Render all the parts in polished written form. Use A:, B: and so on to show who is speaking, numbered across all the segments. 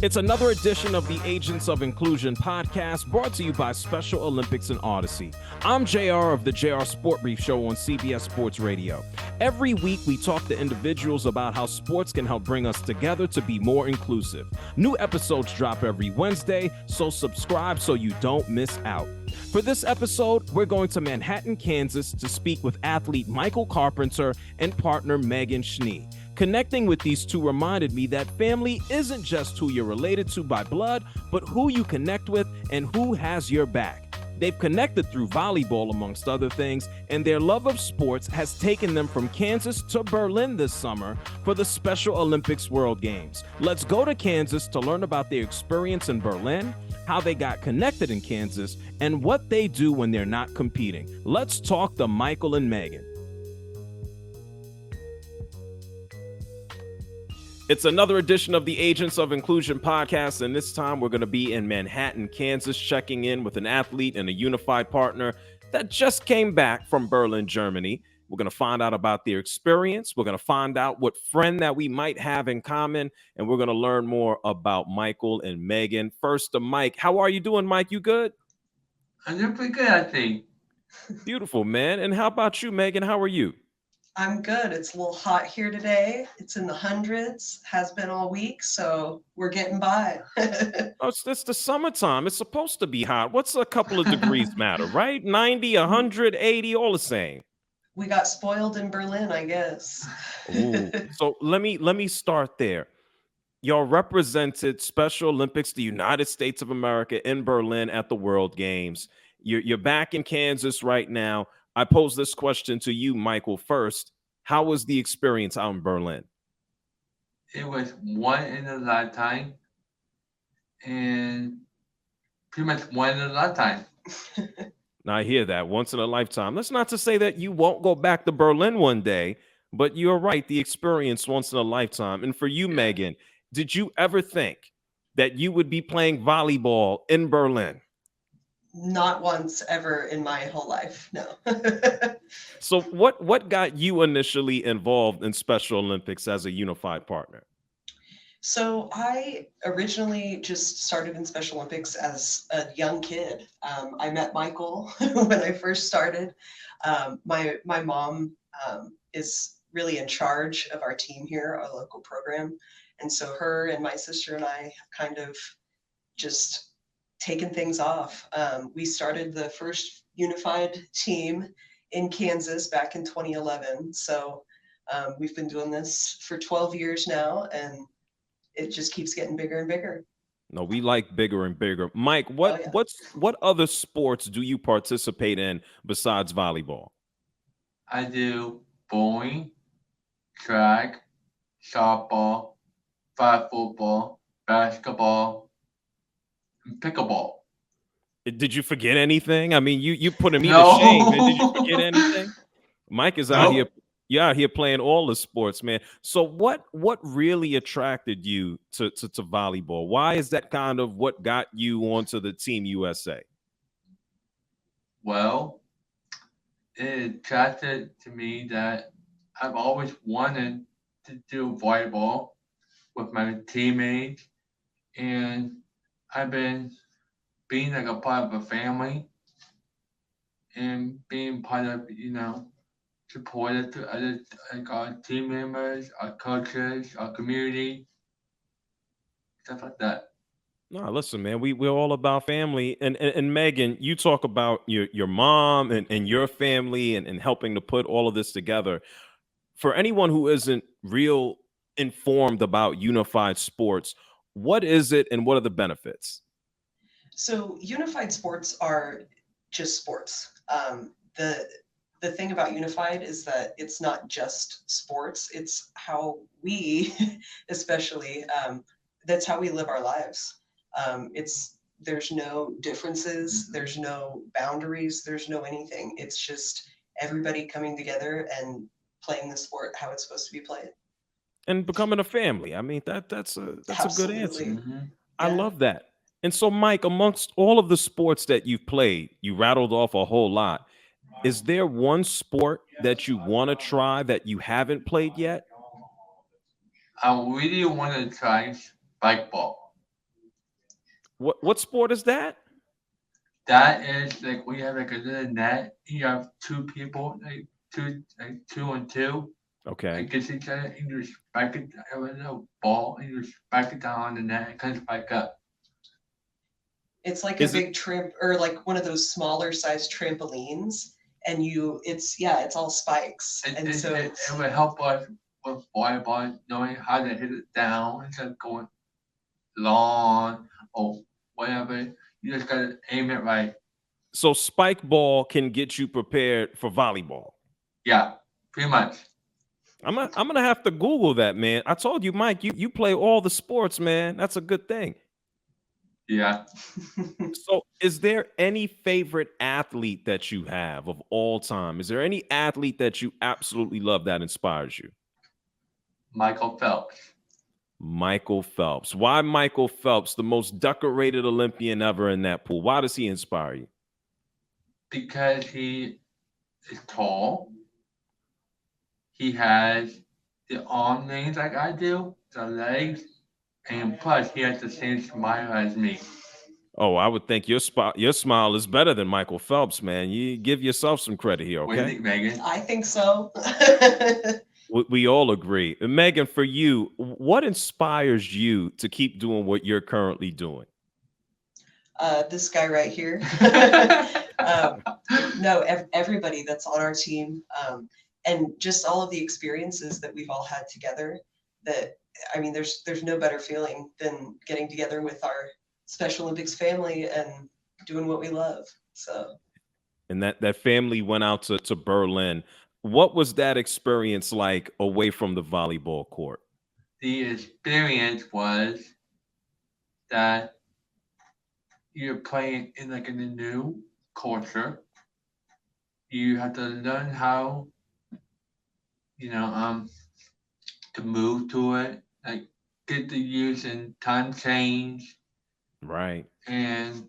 A: It's another edition of the Agents of Inclusion podcast brought to you by Special Olympics and Odyssey. I'm JR of the JR Sport Brief Show on CBS Sports Radio. Every week, we talk to individuals about how sports can help bring us together to be more inclusive. New episodes drop every Wednesday, so subscribe so you don't miss out. For this episode, we're going to Manhattan, Kansas to speak with athlete Michael Carpenter and partner Megan Schnee. Connecting with these two reminded me that family isn't just who you're related to by blood, but who you connect with and who has your back. They've connected through volleyball, amongst other things, and their love of sports has taken them from Kansas to Berlin this summer for the Special Olympics World Games. Let's go to Kansas to learn about their experience in Berlin, how they got connected in Kansas, and what they do when they're not competing. Let's talk to Michael and Megan. It's another edition of the Agents of Inclusion podcast, and this time we're going to be in Manhattan, Kansas, checking in with an athlete and a unified partner that just came back from Berlin, Germany. We're going to find out about their experience. We're going to find out what friend that we might have in common, and we're going to learn more about Michael and Megan. First to Mike. How are you doing, Mike? You good?
B: I'm doing pretty good, I think.
A: Beautiful, man. And how about you, Megan? How are you?
C: I'm good. It's a little hot here today. It's in the hundreds, has been all week, so we're getting by.
A: Oh, it's the summertime. It's supposed to be hot. What's a couple of degrees matter, right? 90, 100, 80, all the same.
C: We got spoiled in Berlin, I guess.
A: Ooh. So let me start there. Y'all represented Special Olympics, the United States of America in Berlin at the World Games. You're back in Kansas right now. I pose this question to you, Michael, first. How was the experience out in Berlin?
B: It was one in a lifetime, and pretty much one in a lifetime.
A: Now, I hear that, once in a lifetime. That's not to say that you won't go back to Berlin one day, but you're right, the experience once in a lifetime. And for you, Megan, did you ever think that you would be playing volleyball in Berlin?
C: Not once ever in my whole life, no.
A: So what got you initially involved in Special Olympics as a unified partner?
C: So I originally just started in Special Olympics as a young kid. I met Michael when I first started. My mom is really in charge of our team here, our local program. And so her and my sister and I have kind of just taken things off. We started the first unified team in Kansas back in 2011. So we've been doing this for 12 years now, and it just keeps getting bigger and bigger.
A: No, we like bigger and bigger. Mike, what other sports do you participate in besides volleyball?
B: I do bowling, track, softball, flag football, basketball, and pickleball.
A: Did you forget anything? I mean, you putting me
B: No.
A: to shame, man. Did you forget anything? Mike is out
B: No.
A: here. You're out here playing all the sports, man. So what really attracted you to volleyball? Why is that kind of what got you onto the Team USA?
B: Well, it attracted to me that I've always wanted to do volleyball with my teammates, and I've been being like a part of a family and being part of, supported to other, like our team members, our coaches, our community, stuff like that.
A: No, listen, man, we're all about family. And Megan, you talk about your mom and your family and helping to put all of this together. For anyone who isn't real informed about unified sports, what is it and what are the benefits?
C: So unified sports are just sports. The thing about unified is that it's not just sports, it's how we, especially, that's how we live our lives. There's no differences, there's no boundaries, there's no anything. It's just everybody coming together and playing the sport how it's supposed to be played.
A: And becoming a family. I mean, that's a good answer.
C: Absolutely.
B: Mm-hmm.
A: I
C: Yeah.
A: love that. And so, Mike, amongst all of the sports that you've played, you rattled off a whole lot. Is there one sport that you want to try that you haven't played yet?
B: I really want to try spike ball.
A: What sport is that?
B: That is like we have like a little net. You have two people, like two and two
A: Okay.
B: against each other, and you spike it. Have a little ball, and you spike it down on the net. It can spike up.
C: It's like a
A: Is it
C: big tramp or like one of those smaller size trampolines. And it's all spikes.
B: It,
C: And
B: it,
C: so
B: it,
C: it's
B: it would help us with volleyball, knowing how to hit it down instead of going long or whatever. You just gotta aim it right.
A: so spike ball can get you prepared for volleyball?
B: Yeah, pretty much.
A: I'm gonna have to Google that, man. I told you, Mike, you play all the sports, man. That's a good thing.
B: Yeah,
A: So, is there any favorite athlete that you have of all time? Is there any athlete that you absolutely love that inspires you?
B: Michael Phelps.
A: Michael Phelps. Why Michael Phelps, the most decorated Olympian ever in that pool? Why does he inspire you?
B: Because he is tall. He has the arm length like I do, the legs, and plus he has the same smile as me.
A: Oh, I would think your smile is better than Michael Phelps, man. You give yourself some credit here,
B: What do you
A: okay?
B: think, Megan?
C: I think so.
A: We all agree. And Megan, for you, what inspires you to keep doing what you're currently doing?
C: This guy right here. um, no, everybody that's on our team, and just all of the experiences that we've all had together. That I mean, there's no better feeling than getting together with our Special Olympics family and doing what we love. So
A: And that family went out to Berlin. What was that experience like away from the volleyball court?
B: The experience was that you're playing in like in a new culture. You have to learn how, you know, to move to it, like get the use and time change,
A: Right.
B: and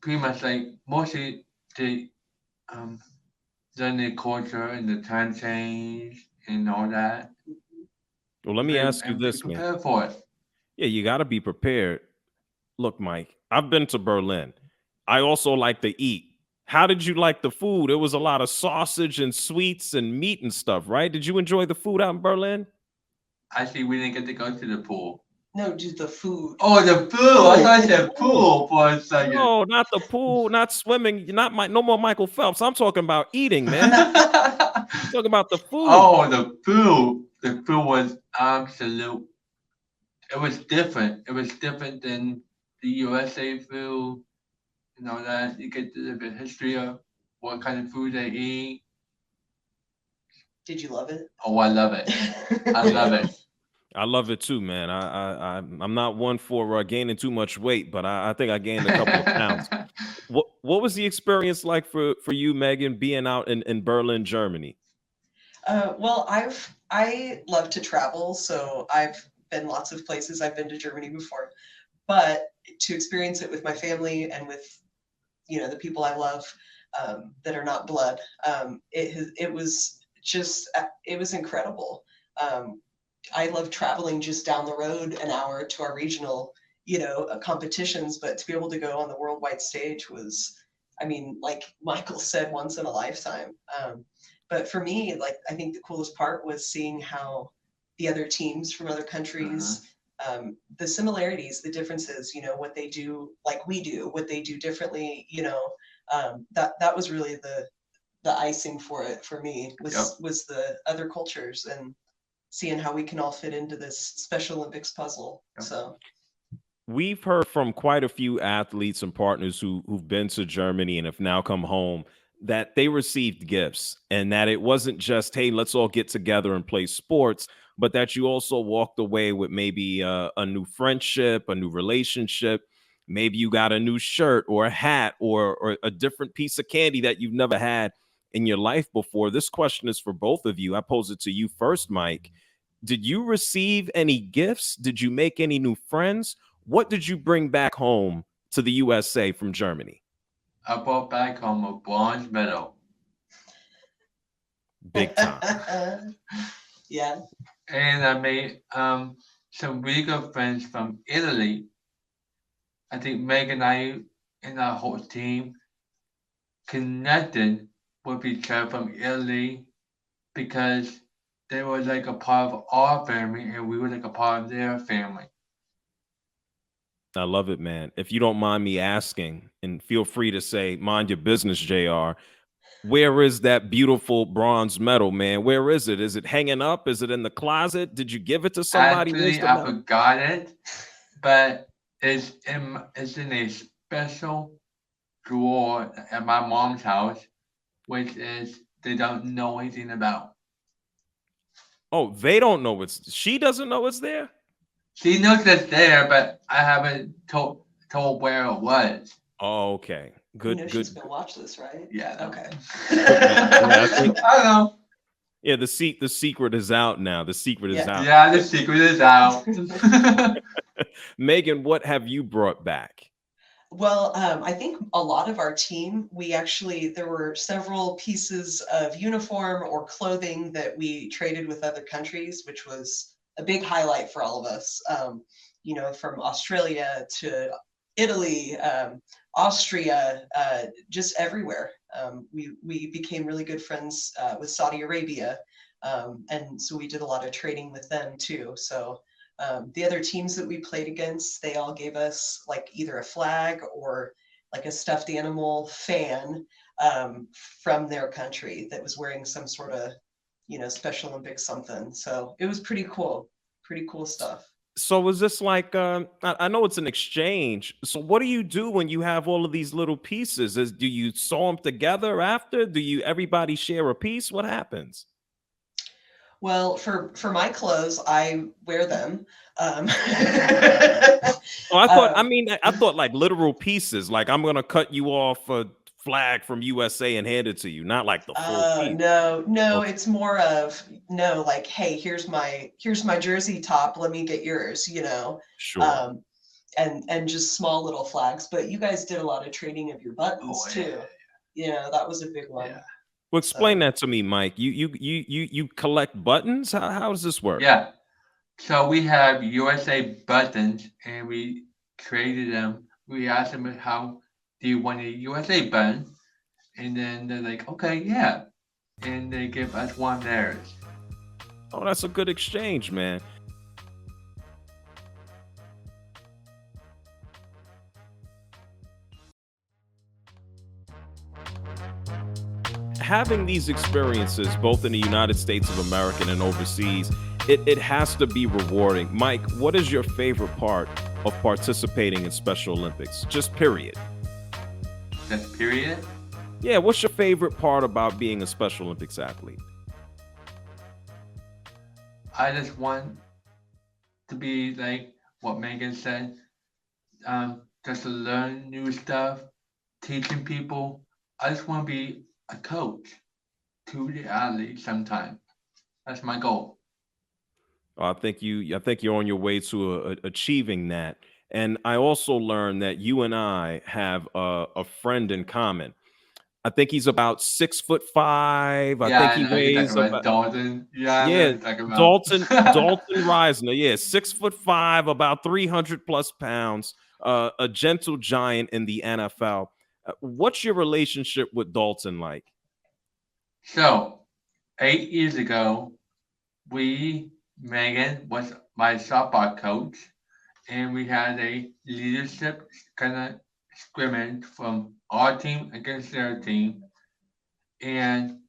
B: pretty much like mostly the um learn the culture and the time change and all that.
A: Well, let me ask you
B: And be
A: this, man.
B: prepared for it.
A: Yeah, you got to be prepared. Look, Mike, I've been to Berlin. I also like to eat. How did you like the food? It was a lot of sausage and sweets and meat and stuff, right? Did you enjoy the food out in Berlin?
B: Actually, we didn't get to go to the pool.
C: no, just the food.
B: Oh, the pool! I
A: Oh,
B: thought you
A: the
B: said
A: pool.
B: pool for a second.
A: No, not the pool, not swimming, not no more Michael Phelps. I'm talking about eating, man. I'm talking about the food.
B: Oh, the pool! The pool was absolute. It was different. It was different than the USA food and all that. You get the history of what kind of food they eat.
C: Did you love it?
B: Oh, I love it. I love it.
A: I love it too, man. I'm not one for gaining too much weight, but I think I gained a couple of pounds. What was the experience like for you, Megan, being out in Berlin, Germany?
C: Well, I love to travel, so I've been lots of places. I've been to Germany before, but to experience it with my family and with the people I love, that are not blood, it was just it was incredible. Um, I love traveling just down the road an hour to our regional competitions, but to be able to go on the worldwide stage was, I mean, like Michael said, once in a lifetime. But for me, like, I think the coolest part was seeing how the other teams from other
B: Uh-huh.
C: countries, the similarities, the differences, what they do like we do, what they do differently, that was really the icing for it for me,
B: Yep.
C: was the other cultures and seeing how we can all fit into this Special Olympics puzzle.
B: Yep.
C: So
A: We've heard from quite a few athletes and partners who've been to Germany and have now come home that they received gifts and that it wasn't just, hey, let's all get together and play sports, but that you also walked away with maybe a new friendship, a new relationship. Maybe you got a new shirt or a hat or a different piece of candy that you've never had in your life before. This question is for both of you. I pose it to you first, Mike. Did you receive any gifts? Did you make any new friends? What did you bring back home to the USA from Germany?
B: I brought back home a bronze medal.
A: Big time.
C: yeah.
B: And I made some really good friends from Italy I think Meg and I and our whole team connected with each other from Italy because they were like a part of our family and we were like a part of their family.
A: I love it, man. If you don't mind me asking, and feel free to say, mind your business, JR. Where is that beautiful bronze medal, man? Where is it? Is it hanging up? Is it in the closet? Did you give it to somebody? Where's
B: Actually,
A: the
B: I
A: medal?
B: forgot it, but it's in a special drawer at my mom's house, which is they don't know anything about.
A: Oh, they don't know she doesn't know it's there?
B: She knows it's there, but I haven't told where it was.
A: Oh, okay.
C: You know
A: Good,
C: she's
A: good,
C: gonna watch this, right?
B: Yeah.
C: Okay.
A: good man. Yeah, I think
B: I know.
A: yeah, the secret is out now. The secret is
C: Yeah.
A: out.
B: Yeah, the secret is out.
A: Megan, what have you brought back?
C: Well, I think a lot of our team, there were several pieces of uniform or clothing that we traded with other countries, which was a big highlight for all of us. From Australia to Italy, Austria, just everywhere. We became really good friends with Saudi Arabia, and so we did a lot of trading with them too. So the other teams that we played against, they all gave us like either a flag or like a stuffed animal fan from their country that was wearing some sort of, Special Olympics something. So it was pretty cool stuff.
A: So is this like I know it's an exchange. So what do you do when you have all of these little pieces? Do you sew them together after? Do you everybody share a piece? What happens?
C: Well, for my clothes, I wear them. Um,
A: Oh,
C: um,
A: I thought like literal pieces. Like I'm gonna cut you off a flag from USA and hand it to you, not like the full piece.
C: no,
A: Okay,
C: it's more of no, like, hey, here's my jersey top. Let me get yours.
A: sure.
C: Um, and just small little flags. But you guys did a lot of trading of your
B: Oh
C: buttons
B: yeah,
C: too. That was a big
B: yeah,
C: one.
A: Well, explain
C: So
A: that to me, Mike. You collect buttons? How does this work?
B: yeah. So we have USA buttons, and we created them. We asked them how do you want a USA button, and then they're like, okay, yeah, and they give us one of theirs.
A: Oh, that's a good exchange, man. Having these experiences both in the United States of America and overseas, it has to be rewarding. Mike, what is your favorite part of participating in Special Olympics? Just period.
B: That's period.
A: Yeah, what's your favorite part about being a Special Olympics athlete?
B: I just want to be like what Megan said, just to learn new stuff, teaching people. I just want to be a coach to the athletes sometime. That's my goal.
A: I think you're on your way to achieving that. And I also learned that you and I have a friend in common. I think he's about 6'5". I
B: Yeah,
A: think
B: I
A: he
B: know you're talking
A: weighs
B: about
A: about
B: Dalton. Yeah, I know
A: yeah,
B: you're talking about.
A: Dalton Reisner. Yeah, 6'5", about 300 plus pounds. A gentle giant in the NFL. What's your relationship with Dalton like?
B: So, 8 years ago, we, Megan was my softball coach, and we had a leadership kind of scrimmage from our team against their team. And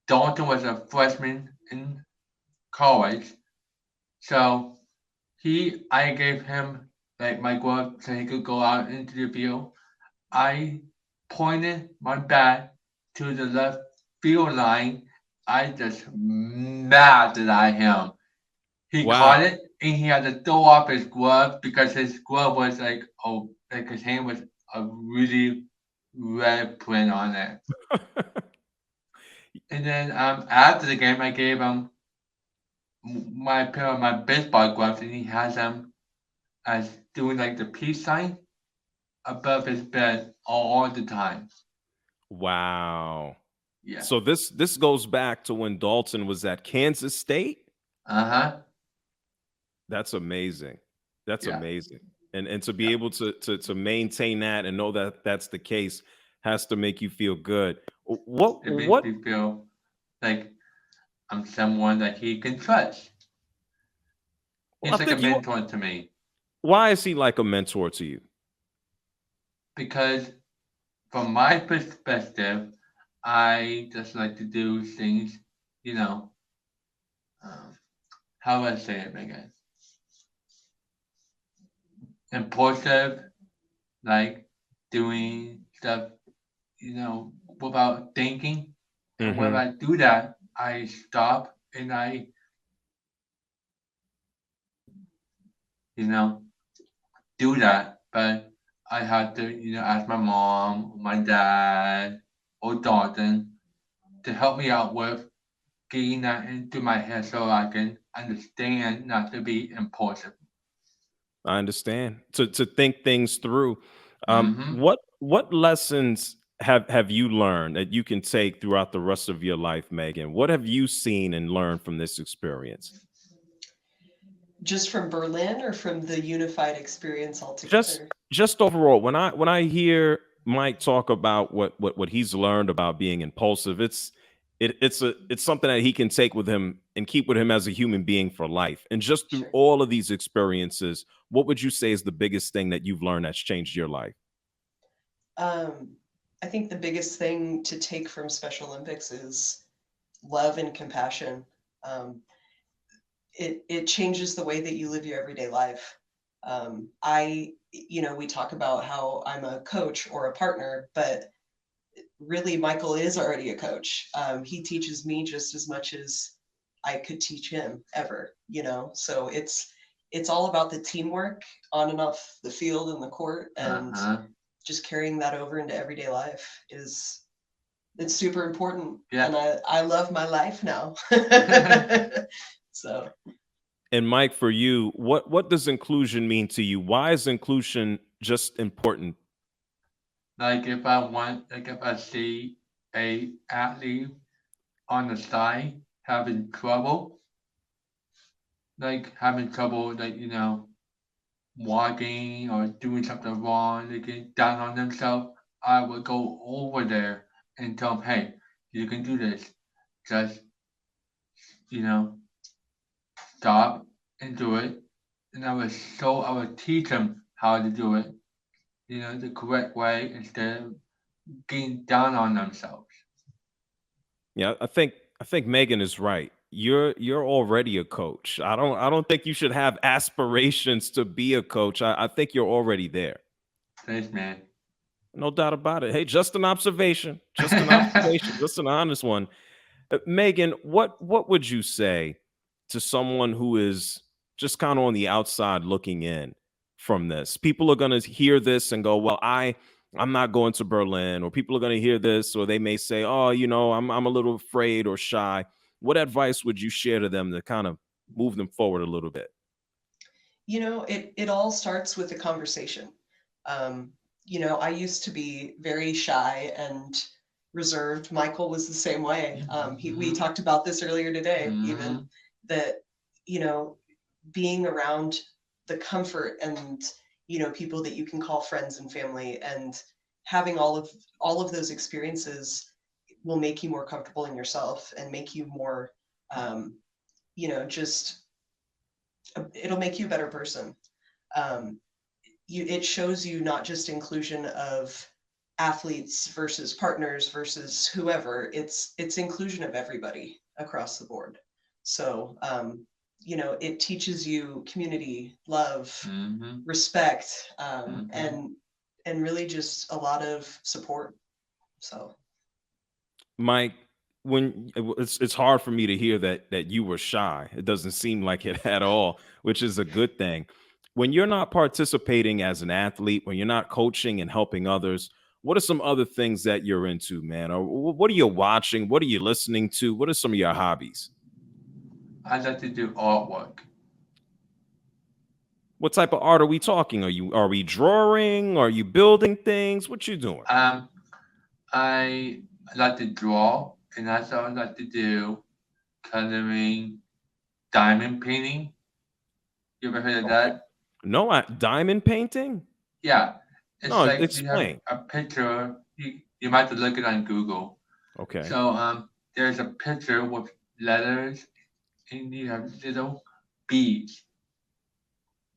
B: Dalton was a freshman in college, so I gave him like my glove so he could go out into the field. I pointed my bat to the left field line. I just mad at him. He
A: Wow.
B: caught it and he had to throw off his glove because his glove was like his hand was a really red print on it. And then after the game, I gave him my pair of my baseball gloves, and he has them as doing like the peace sign above his bed all the time.
A: Wow.
B: Yeah.
A: So this goes back to when Dalton was at Kansas State.
B: Uh huh.
A: That's amazing. That's
B: Yeah.
A: amazing. And to be
B: Yeah,
A: able to maintain that and know that that's the case has to make you feel good. What
B: it makes
A: what
B: me feel like I'm someone that he can trust.
A: well, I
B: He's like a
A: think you
B: mentor to me
A: why is he like a mentor to you?
B: because, from my perspective, I just like to do things, you know, um, how do I say it, Megan? Impulsive, like doing stuff, without thinking. And when
A: Hmm.
B: I do that, I stop and I, you know, do that. But I have to, ask my mom, my dad, or Dalton to help me out with getting that into my head so I can understand not to be impulsive.
A: I understand. To think things through.
B: Mm-hmm.
A: What lessons have you learned that you can take throughout the rest of your life, Megan? What have you seen and learned from this experience?
C: Just from Berlin or from the unified experience
A: Just
C: altogether?
A: just overall, when I hear Mike talk about what he's learned about being impulsive, it's something that he can take with him and keep with him as a human being for life. And just through
C: Sure.
A: all of these experiences, what would you say is the biggest thing that you've learned that's changed your life?
C: Um, I think the biggest thing to take from Special Olympics is love and compassion. Um, it changes the way that you live your everyday life. We talk about how I'm a coach or a partner, but really Michael is already a coach. He teaches me just as much as I could teach him ever, So it's all about the teamwork on and off the field and the court, and
B: Uh-huh.
C: just carrying that over into everyday life is it's super important.
B: Yeah.
C: And I love my life now. So
A: And Mike, for you, what does inclusion mean to you? Why is inclusion just important?
B: If I see a athlete on the side having trouble, walking or doing something wrong, they get down on themselves, I would go over there and tell them, hey, you can do this. Just, you know, stop and do it. And I would teach them how to do it, the correct way instead of getting down on themselves.
A: Yeah, I think Megan is right. You're already a coach. I don't think you should have aspirations to be a coach. I think you're already there.
B: Thanks, man.
A: No doubt about it. Hey, just an observation. Just an observation. Just an honest one. Megan, what would you say to someone who is just kind of on the outside looking in from this? People are going to hear this and go, "Well, I'm not going to Berlin," or people are going to hear this, or they may say, "Oh, I'm a little afraid or shy." What advice would you share to them to kind of move them forward a little bit?
C: it all starts with a conversation. Um, I used to be very shy and reserved. Michael was the same way. We
B: Mm-hmm.
C: talked about this earlier today,
B: Mm-hmm.
C: even that, you know, being around the comfort and, people that you can call friends and family, and having all of those experiences will make you more comfortable in yourself and make you more, just it'll make you a better person. Um, it shows you not just inclusion of athletes versus partners versus whoever. It's inclusion of everybody across the board. So it teaches you community, love,
B: Mm-hmm.
C: respect,
B: Mm-hmm.
C: and really just a lot of support. So
A: Mike, it's hard for me to hear that you were shy. It doesn't seem like it at all, which is a good thing. When you're not participating as an athlete, when you're not coaching and helping others, what are some other things that you're into, man? Or what are you watching? What are you listening to? What are some of your hobbies?
B: I like to do artwork.
A: What type of art are we talking? Are we drawing? Are you building things? What you doing?
B: Um, I like to draw, and I also like to do coloring, diamond painting. You ever heard of
A: Okay.
B: that?
A: No, diamond painting?
B: Yeah, it's
A: No,
B: like you have
A: explain.
B: a picture. You might have to look it on Google.
A: Okay.
B: So there's a picture with letters, and you have little beads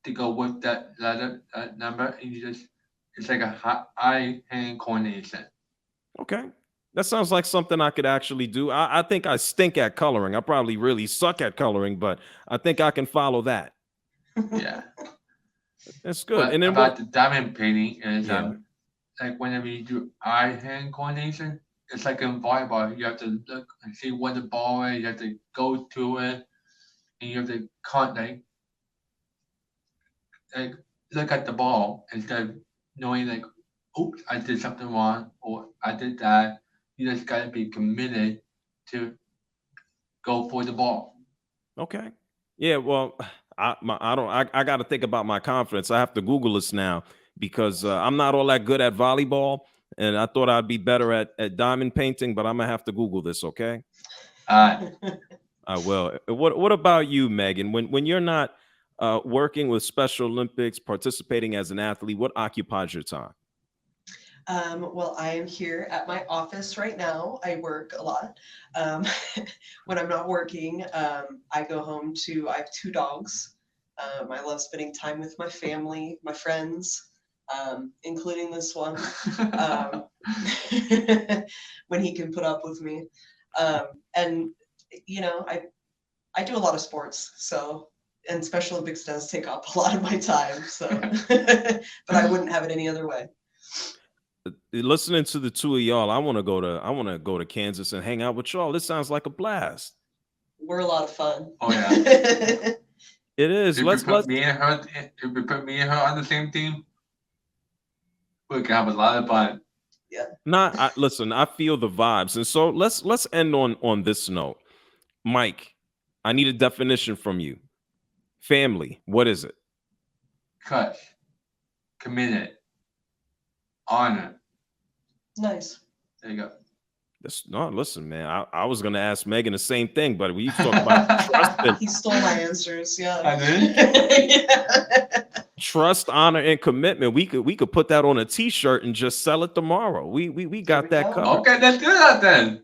B: to go with that letter, that number, and you just it's like a eye hand coordination.
A: Okay. That sounds like something I could actually do. I think I stink at coloring. I probably really suck at coloring, but I think I can follow that.
B: Yeah.
A: That's good.
B: But
A: And then what?
B: about the diamond painting is
A: Yeah.
B: like whenever you do eye hand coordination, it's like in volleyball. You have to look and see where the ball is. You have to go to it, and you have to like look at the ball instead of knowing like, oops, I did something wrong or I did that. You just gotta be committed to go for the ball.
A: Okay. Yeah. Well, I don't. I got to think about my confidence. I have to Google this now because I'm not all that good at volleyball, and I thought I'd be better at diamond painting, but I'm gonna have to Google this. Okay.
B: Uh,
A: I will. What about you, Megan? When you're not working with Special Olympics, participating as an athlete, what occupies your time?
C: Well, I am here at my office right now. I work a lot. Um, when I'm not working, I go home to, I have two dogs. I love spending time with my family, my friends, including this one, um, when he can put up with me. And, you know, I do a lot of sports, so, and Special Olympics does take up a lot of my time, so, but I wouldn't have it any other way.
A: Listening to the two of y'all, I want to go to Kansas and hang out with y'all. This sounds like a blast.
C: We're a lot of fun.
B: oh yeah.
A: It is.
B: If you
A: Let's
B: put me and her, if you put me and her on the same team, we can have a lot of fun.
A: not listen. I feel the vibes, and so let's end on this note. Mike, I need a definition from you. Family. What is it?
B: Trust, committed, honor.
C: Nice.
B: There you go.
A: No, listen, man. I was gonna ask Megan the same thing, but we talk about trust,
C: He stole my answers. Yeah.
B: I did?
C: Yeah.
A: trust, honor, and commitment. We could put that on a T-shirt and just sell it tomorrow. We got
C: we
A: that
C: go.
A: covered.
B: Okay, let's do that then.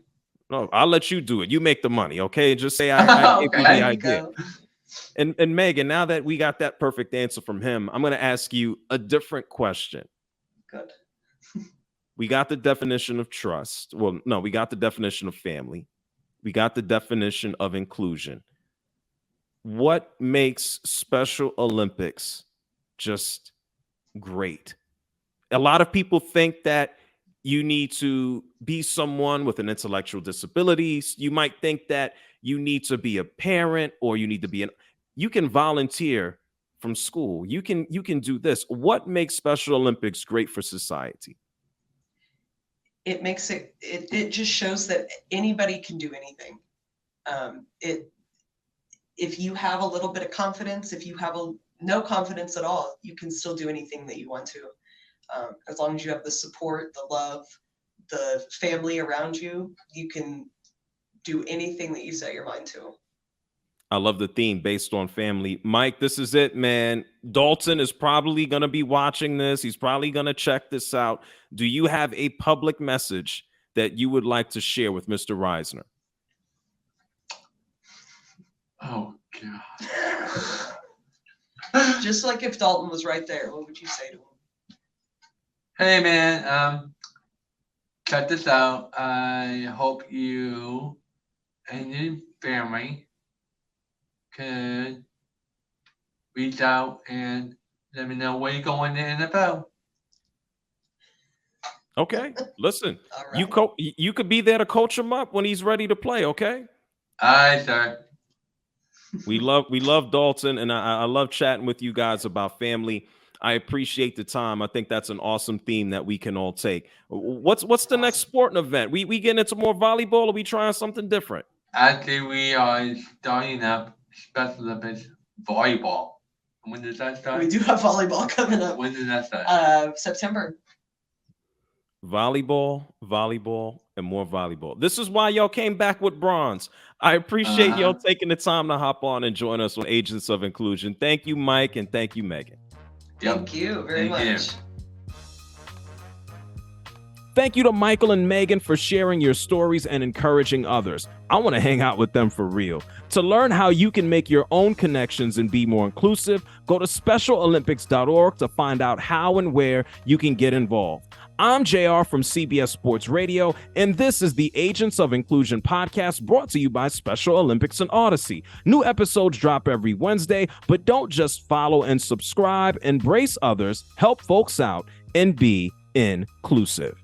A: No, I'll let you do it. You make the money, okay? Just say I gave you
B: Okay.
A: the
C: There you
A: idea.
C: go.
A: And Megan, now that we got that perfect answer from him, I'm gonna ask you a different question.
C: Good.
A: We got the definition of trust. Well, no, we got the definition of family. We got the definition of inclusion. What makes Special Olympics just great? A lot of people think that you need to be someone with an intellectual disability. You might think that you need to be a parent or you need to be you can volunteer from school. You can do this. What makes Special Olympics great for society?
C: It makes it just shows that anybody can do anything. It if you have a little bit of confidence, if you have no confidence at all, you can still do anything that you want to. As long as you have the support, the love, the family around you, you can do anything that you set your mind to.
A: I love the theme based on family. Mike, this is it, man. Dalton is probably going to be watching this. He's probably going to check this out. Do you have a public message that you would like to share with Mr. Reisner?
B: Oh God.
C: Just like if Dalton was right there, what would you say to him?
B: Hey man, check this out. I hope you and your family could reach out and let me know where you're going in the NFL.
A: Okay, listen,
C: All right.
A: you could be there to coach him up when he's ready to play. Okay,
B: All right, sir.
A: we love Dalton, and I love chatting with you guys about family. I appreciate the time. I think that's an awesome theme that we can all take. What's the next sporting event? We getting into more volleyball, or we trying something different?
B: Actually, we are starting up Special Olympics volleyball. When does that start?
C: We do have volleyball coming up.
B: When does that start?
C: September.
A: Volleyball, and more volleyball. This is why y'all came back with bronze. I appreciate y'all taking the time to hop on and join us on Agents of Inclusion. Thank you, Mike, and thank you, Megan.
C: Thank you very
B: Thank you.
C: much.
A: Thank you to Michael and Megan for sharing your stories and encouraging others. I want to hang out with them for real. To learn how you can make your own connections and be more inclusive, go to specialolympics.org to find out how and where you can get involved. I'm JR from CBS Sports Radio, and this is the Agents of Inclusion podcast brought to you by Special Olympics and Odyssey. New episodes drop every Wednesday, but don't just follow and subscribe. Embrace others, help folks out, and be inclusive.